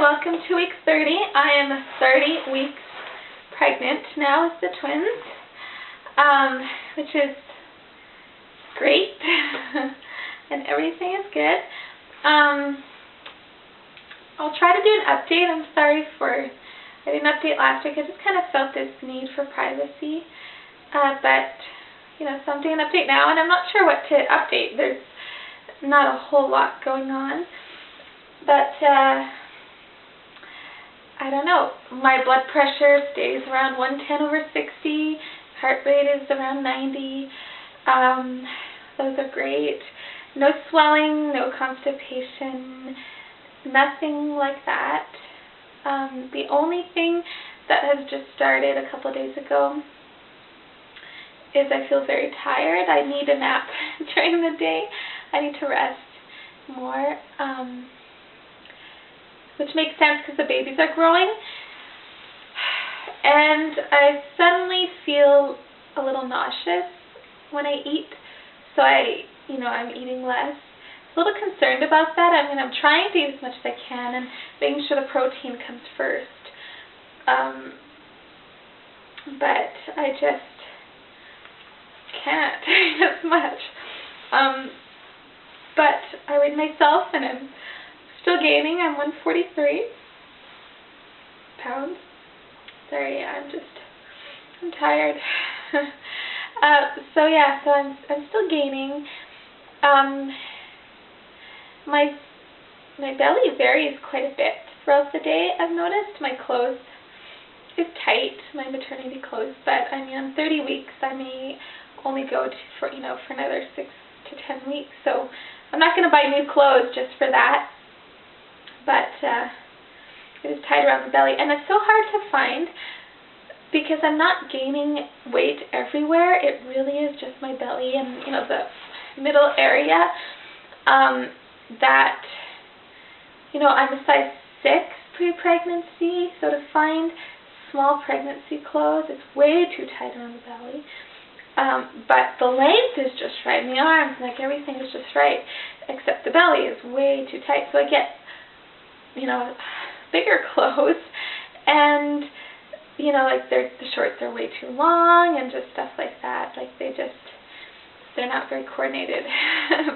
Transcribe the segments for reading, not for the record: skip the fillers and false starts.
welcome to week 30. I am 30 weeks pregnant now with the twins, which is great, and everything is good. I'll try to do an update. I'm sorry I didn't update last week. I just kind of felt this need for privacy, but so I'm doing an update now, and I'm not sure what to update. There's not a whole lot going on, but I don't know. My blood pressure stays around 110/60. Heart rate is around 90. Those are great. No swelling, no constipation, nothing like that. The only thing that has just started a couple of days ago is I feel very tired. I need a nap during the day. I need to rest more, which makes sense because the babies are growing. And I suddenly feel a little nauseous when I eat, so I'm eating less. I'm a little concerned about that. I mean, I'm trying to eat as much as I can and making sure the protein comes first. But I just can't eat as much. But I weighed myself and I'm still gaining. I'm 143 pounds. Sorry, I'm tired. So I'm still gaining. My belly varies quite a bit throughout the day. I've noticed my clothes is tight, my maternity clothes, but I mean, I'm 30 weeks. I may only go for another 6 to 10 weeks, so I'm not going to buy new clothes just for that. But it is tight around the belly, and it's so hard to find because I'm not gaining weight everywhere. It really is just my belly and the middle area. That I'm a size 6 pre-pregnancy, so to find small pregnancy clothes, it's way too tight around the belly. But the length is just right, and the arms, like everything is just right, except the belly is way too tight. So I get bigger clothes, and like the shorts are way too long and just stuff like that. Like they're not very coordinated.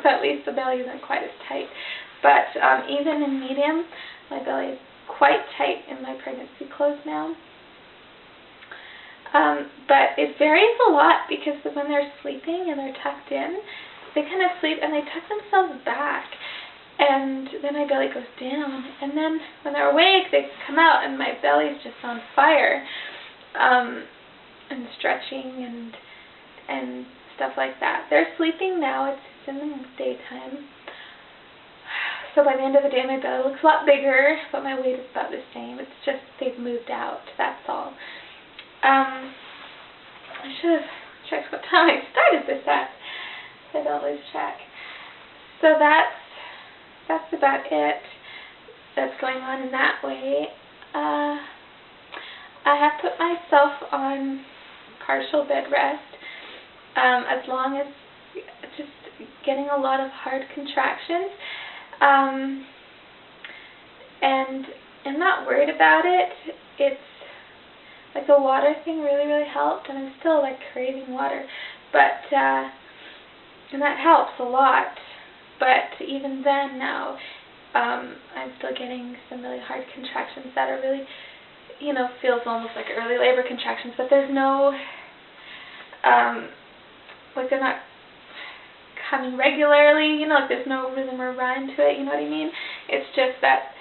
But at least the belly isn't quite as tight. But even in medium, my belly is quite tight in my pregnancy clothes now. But it varies a lot because when they're sleeping and they're tucked in, they kind of sleep and they tuck themselves back. And then my belly goes down. And then when they're awake, they come out and my belly's just on fire. And stretching and stuff like that. They're sleeping now. It's in the daytime. So by the end of the day, my belly looks a lot bigger, but my weight is about the same. It's just they've moved out. That's all. I should have checked what time I started this at. I'd always check. So that's about it that's going on in that way. I have put myself on partial bed rest as long as just getting a lot of hard contractions. And I'm not worried about it. It's like the water thing really helped, and I'm still craving water, but and that helps a lot. But even then now, I'm still getting some really hard contractions that are really, feels almost like early labor contractions, but there's no, they're not coming regularly, there's no rhythm or rhyme to it, you know what I mean? It's just that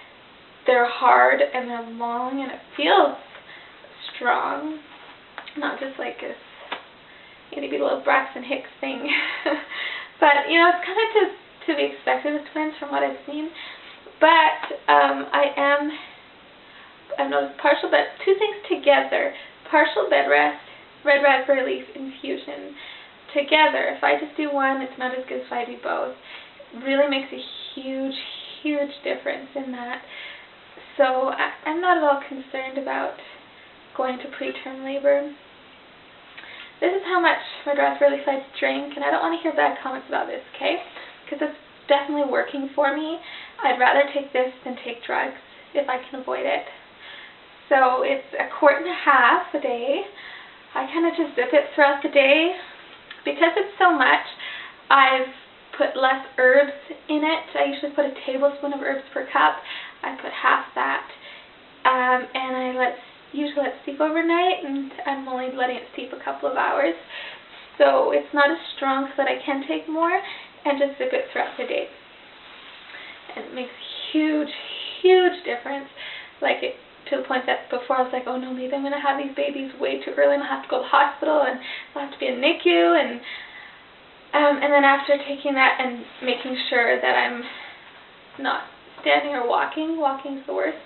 they're hard and they're long and it feels strong, not just like this itty bitty little Braxton Hicks thing. But it's kind of to be expected with twins from what I've seen. But I've noticed two things together: partial bed rest, red raspberry leaf infusion. Together, if I just do one, it's not as good as if I do both. It really makes a huge difference in that. So I'm not at all concerned about going to preterm labor. This is how much red raspberry leaf I drink, and I don't want to hear bad comments about this, okay? Because it's definitely working for me. I'd rather take this than take drugs. if I can avoid it. So it's 1.5 quarts a day. I kind of just zip it throughout the day. Because it's so much, I've put less herbs in it. I usually put a tablespoon of herbs per cup. I put half that. And I usually let it steep overnight, and I'm only letting it steep a couple of hours. So it's not as strong so that I can take more, and just zip it throughout the day. And it makes huge, huge difference. Like to the point that before I was like, oh no, maybe I'm going to have these babies way too early and I'll have to go to the hospital and I'll have to be in NICU. And then after taking that and making sure that I'm not standing or walking, walking's the worst,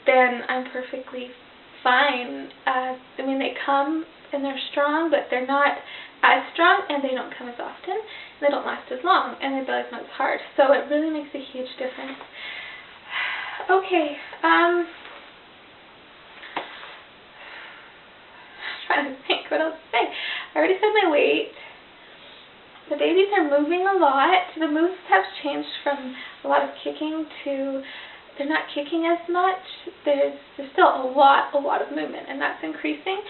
then I'm perfectly fine. I mean, they come and they're strong, but they're not as strong, and they don't come as often, and they don't last as long, and their belly's not as hard. So it really makes a huge difference. Okay, I'm trying to think what else to say. I already said my weight. The babies are moving a lot. The moves have changed from a lot of kicking to they're not kicking as much. There's still a lot of movement, and that's increasing.